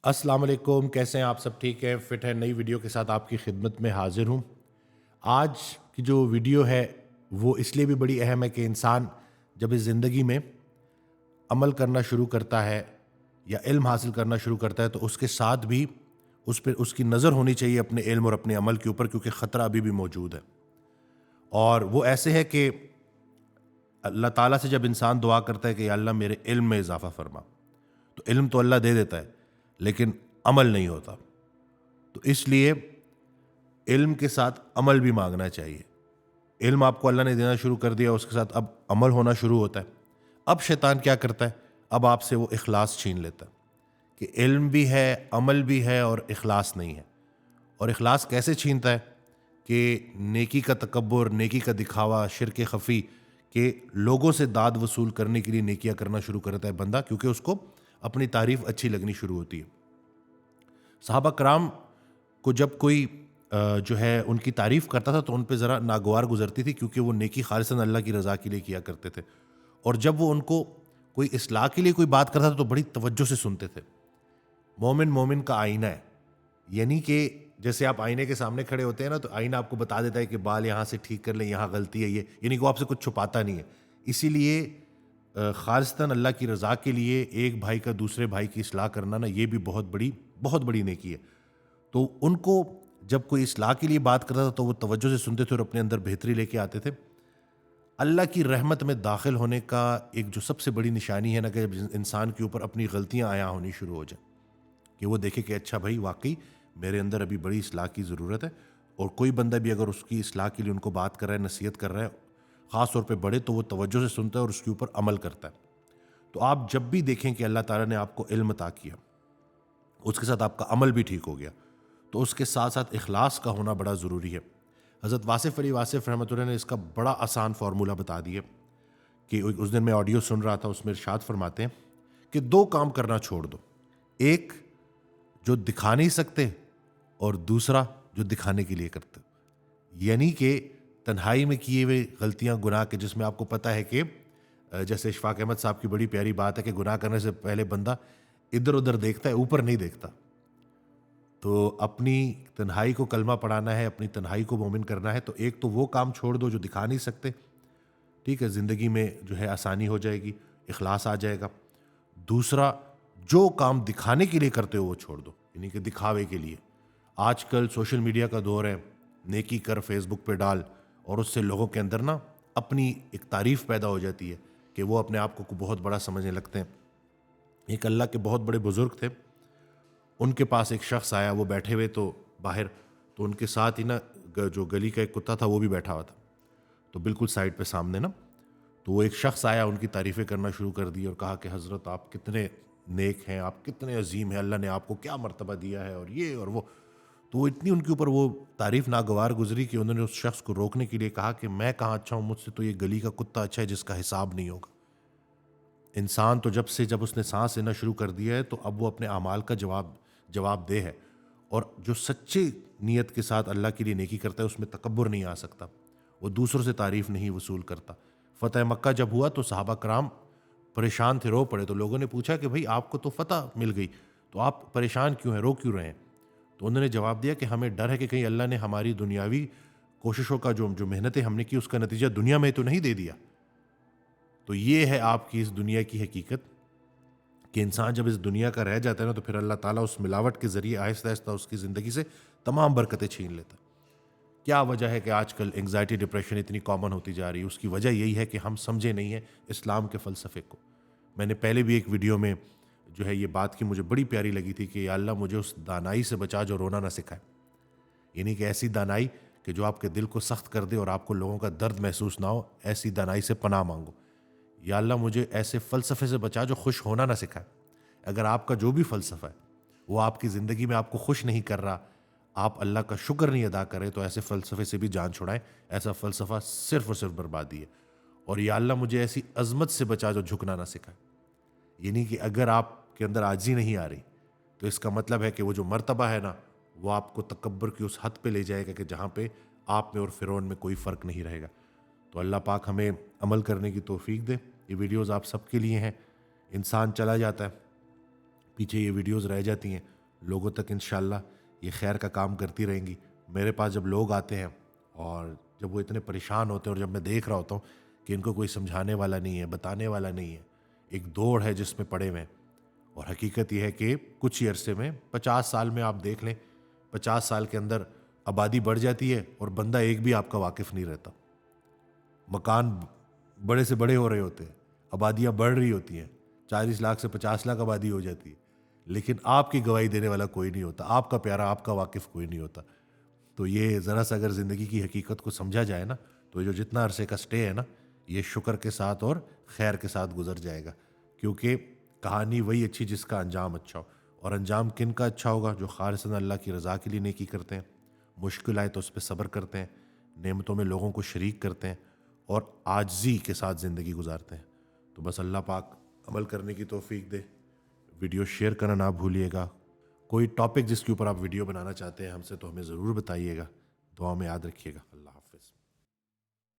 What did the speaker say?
السلام علیکم، کیسے ہیں آپ؟ سب ٹھیک ہے؟ فٹ ہے؟ نئی ویڈیو کے ساتھ آپ کی خدمت میں حاضر ہوں۔ آج کی جو ویڈیو ہے وہ اس لیے بھی بڑی اہم ہے کہ انسان جب اس زندگی میں عمل کرنا شروع کرتا ہے یا علم حاصل کرنا شروع کرتا ہے تو اس کے ساتھ بھی اس پہ اس کی نظر ہونی چاہیے اپنے علم اور اپنے عمل کے اوپر، کیونکہ خطرہ ابھی بھی موجود ہے۔ اور وہ ایسے ہے کہ اللہ تعالیٰ سے جب انسان دعا کرتا ہے کہ یا اللہ میرے علم میں اضافہ فرما، تو علم تو اللہ دے دیتا ہے لیکن عمل نہیں ہوتا۔ تو اس لیے علم کے ساتھ عمل بھی مانگنا چاہیے۔ علم آپ کو اللہ نے دینا شروع کر دیا، اس کے ساتھ اب عمل ہونا شروع ہوتا ہے۔ اب شیطان کیا کرتا ہے؟ اب آپ سے وہ اخلاص چھین لیتا ہے کہ علم بھی ہے، عمل بھی ہے اور اخلاص نہیں ہے۔ اور اخلاص کیسے چھینتا ہے؟ کہ نیکی کا تکبر، نیکی کا دکھاوا، شرک خفی، کہ لوگوں سے داد وصول کرنے کے لیے نیکیاں کرنا شروع کرتا ہے بندہ، کیونکہ اس کو اپنی تعریف اچھی لگنی شروع ہوتی ہے۔ صحابہ کرام کو جب کوئی جو ہے ان کی تعریف کرتا تھا تو ان پہ ذرا ناگوار گزرتی تھی، کیونکہ وہ نیکی خالصاً اللہ کی رضا کے لیے کیا کرتے تھے۔ اور جب وہ ان کو کوئی اصلاح کے لیے کوئی بات کرتا تھا تو بڑی توجہ سے سنتے تھے۔ مومن مومن کا آئینہ ہے، یعنی کہ جیسے آپ آئینے کے سامنے کھڑے ہوتے ہیں نا، تو آئینہ آپ کو بتا دیتا ہے کہ بال یہاں سے ٹھیک کر لیں، یہاں غلطی ہے یہ، یعنی کہ وہ آپ سے کچھ چھپاتا نہیں ہے۔ اسی لیے خالصتاً اللہ کی رضا کے لیے ایک بھائی کا دوسرے بھائی کی اصلاح کرنا نا، یہ بھی بہت بڑی نیکی ہے۔ تو ان کو جب کوئی اصلاح کے لیے بات کرتا تھا تو وہ توجہ سے سنتے تھے اور اپنے اندر بہتری لے کے آتے تھے۔ اللہ کی رحمت میں داخل ہونے کا ایک جو سب سے بڑی نشانی ہے نا، کہ جب انسان کے اوپر اپنی غلطیاں عیاں ہونی شروع ہو جائیں، کہ وہ دیکھے کہ اچھا بھائی واقعی میرے اندر ابھی بڑی اصلاح کی ضرورت ہے۔ اور کوئی بندہ بھی اگر اس کی اصلاح کے لیے ان کو بات کر رہا ہے، نصیحت کر رہا ہے، خاص طور پہ بڑے، تو وہ توجہ سے سنتا ہے اور اس کے اوپر عمل کرتا ہے۔ تو آپ جب بھی دیکھیں کہ اللہ تعالیٰ نے آپ کو علم عطا کیا، اس کے ساتھ آپ کا عمل بھی ٹھیک ہو گیا، تو اس کے ساتھ ساتھ اخلاص کا ہونا بڑا ضروری ہے۔ حضرت واصف علی واصف رحمۃ اللہ نے اس کا بڑا آسان فارمولہ بتا دیا کہ اس دن میں آڈیو سن رہا تھا، اس میں ارشاد فرماتے ہیں کہ دو کام کرنا چھوڑ دو، ایک جو دکھا نہیں سکتے اور دوسرا جو دکھانے کے لیے کرتے۔ یعنی کہ تنہائی میں کیے ہوئے غلطیاں، گناہ کے، جس میں آپ کو پتہ ہے کہ جیسے اشفاق احمد صاحب کی بڑی پیاری بات ہے کہ گناہ کرنے سے پہلے بندہ ادھر ادھر دیکھتا ہے، اوپر نہیں دیکھتا۔ تو اپنی تنہائی کو کلمہ پڑھانا ہے، اپنی تنہائی کو مومن کرنا ہے، تو ایک تو وہ کام چھوڑ دو جو دکھا نہیں سکتے، ٹھیک ہے، زندگی میں جو ہے آسانی ہو جائے گی، اخلاص آ جائے گا۔ دوسرا، جو کام دکھانے کے لیے کرتے ہو وہ چھوڑ دو، یعنی کہ دکھاوے کے لیے۔ آج کل سوشل میڈیا کا دور ہے، نیکی کر فیس بک پہ ڈال، اور اس سے لوگوں کے اندر نا اپنی ایک تعریف پیدا ہو جاتی ہے کہ وہ اپنے آپ کو بہت بڑا سمجھنے لگتے ہیں۔ ایک اللہ کے بہت بڑے بزرگ تھے، ان کے پاس ایک شخص آیا، وہ بیٹھے ہوئے تو باہر، تو ان کے ساتھ ہی نا جو گلی کا ایک کتا تھا وہ بھی بیٹھا ہوا تھا، تو بالکل سائڈ پہ سامنے نا، تو وہ ایک شخص آیا، ان کی تعریفیں کرنا شروع کر دی اور کہا کہ حضرت آپ کتنے نیک ہیں، آپ کتنے عظیم ہیں، اللہ نے آپ کو کیا مرتبہ دیا ہے، اور یہ اور وہ۔ تو وہ اتنی ان کے اوپر وہ تعریف ناگوار گزری کہ انہوں نے اس شخص کو روکنے کے لیے کہا کہ میں کہاں اچھا ہوں، مجھ سے تو یہ گلی کا کتا اچھا ہے جس کا حساب نہیں ہوگا۔ انسان تو جب اس نے سانس لینا شروع کر دیا ہے تو اب وہ اپنے اعمال کا جواب دہ ہے، اور جو سچی نیت کے ساتھ اللہ کے لیے نیکی کرتا ہے اس میں تکبر نہیں آ سکتا، وہ دوسروں سے تعریف نہیں وصول کرتا۔ فتح مکہ جب ہوا تو صحابہ کرام پریشان تھے، رو پڑے، تو لوگوں نے پوچھا کہ بھئی آپ کو تو فتح مل گئی، تو آپ پریشان کیوں ہیں، رو کیوں رہے ہیں؟ تو انہوں نے جواب دیا کہ ہمیں ڈر ہے کہ کہیں اللہ نے ہماری دنیاوی کوششوں کا جو محنتیں ہم نے کی اس کا نتیجہ دنیا میں تو نہیں دے دیا۔ تو یہ ہے آپ کی اس دنیا کی حقیقت، کہ انسان جب اس دنیا کا رہ جاتا ہے نا تو پھر اللہ تعالیٰ اس ملاوٹ کے ذریعے آہستہ آہستہ اس کی زندگی سے تمام برکتیں چھین لیتا ہے۔ کیا وجہ ہے کہ آج کل انگزائٹی ڈپریشن اتنی کامن ہوتی جا رہی ہے؟ اس کی وجہ یہی ہے کہ ہم سمجھے نہیں ہیں اسلام کے فلسفے کو۔ میں نے پہلے بھی ایک ویڈیو میں جو ہے یہ بات کی، مجھے بڑی پیاری لگی تھی کہ یا اللہ مجھے اس دانائی سے بچا جو رونا نہ سکھائے، یعنی کہ ایسی دانائی کہ جو آپ کے دل کو سخت کر دے اور آپ کو لوگوں کا درد محسوس نہ ہو، ایسی دانائی سے پناہ مانگو۔ یا اللہ مجھے ایسے فلسفے سے بچا جو خوش ہونا نہ سکھائے۔ اگر آپ کا جو بھی فلسفہ ہے وہ آپ کی زندگی میں آپ کو خوش نہیں کر رہا، آپ اللہ کا شکر نہیں ادا کریں، تو ایسے فلسفے سے بھی جان چھڑائیں۔ ایسا فلسفہ صرف اور صرف بربادی ہے۔ اور یا اللہ مجھے ایسی عظمت سے بچا جو جھکنا نہ سکھائے، یعنی کہ اگر آپ کے اندر عاجزی نہیں آ رہی تو اس کا مطلب ہے کہ وہ جو مرتبہ ہے نا وہ آپ کو تکبر کی اس حد پہ لے جائے گا کہ جہاں پہ آپ میں اور فرعون میں کوئی فرق نہیں رہے گا۔ تو اللہ پاک ہمیں عمل کرنے کی توفیق دے۔ یہ ویڈیوز آپ سب کے لیے ہیں۔ انسان چلا جاتا ہے پیچھے یہ ویڈیوز رہ جاتی ہیں، لوگوں تک انشاءاللہ یہ خیر کا کام کرتی رہیں گی۔ میرے پاس جب لوگ آتے ہیں اور جب وہ اتنے پریشان ہوتے ہیں اور جب میں دیکھ رہا ہوتا ہوں کہ ان کو کوئی سمجھانے والا نہیں ہے، بتانے والا نہیں ہے، ایک دوڑ ہے جس میں پڑے ہوئے ہیں، اور حقیقت یہ ہے کہ کچھ ہی عرصے میں 50 سال میں آپ دیکھ لیں، 50 سال کے اندر آبادی بڑھ جاتی ہے اور بندہ ایک بھی آپ کا واقف نہیں رہتا۔ مکان بڑے سے بڑے ہو رہے ہوتے ہیں، آبادیاں بڑھ رہی ہوتی ہیں، 40 لاکھ سے 50 لاکھ آبادی ہو جاتی ہے، لیکن آپ کی گواہی دینے والا کوئی نہیں ہوتا، آپ کا پیارا، آپ کا واقف کوئی نہیں ہوتا۔ تو یہ ذرا سا اگر زندگی کی حقیقت کو سمجھا جائے نا، تو جو جتنا عرصے کا سٹے ہے نا، یہ شکر کے ساتھ اور خیر کے ساتھ گزر جائے گا، کیونکہ کہانی وہی اچھی جس کا انجام اچھا ہو، اور انجام کن کا اچھا ہوگا؟ جو خالصاً اللہ کی رضا کے لیے نیکی کرتے ہیں، مشکل آئے تو اس پہ صبر کرتے ہیں، نعمتوں میں لوگوں کو شریک کرتے ہیں، اور عاجزی کے ساتھ زندگی گزارتے ہیں۔ تو بس اللہ پاک عمل کرنے کی توفیق دے۔ ویڈیو شیئر کرنا نہ بھولیے گا۔ کوئی ٹاپک جس کے اوپر آپ ویڈیو بنانا چاہتے ہیں ہم سے، تو ہمیں ضرور بتائیے گا۔ دعا میں یاد رکھیے گا۔ اللہ حافظ۔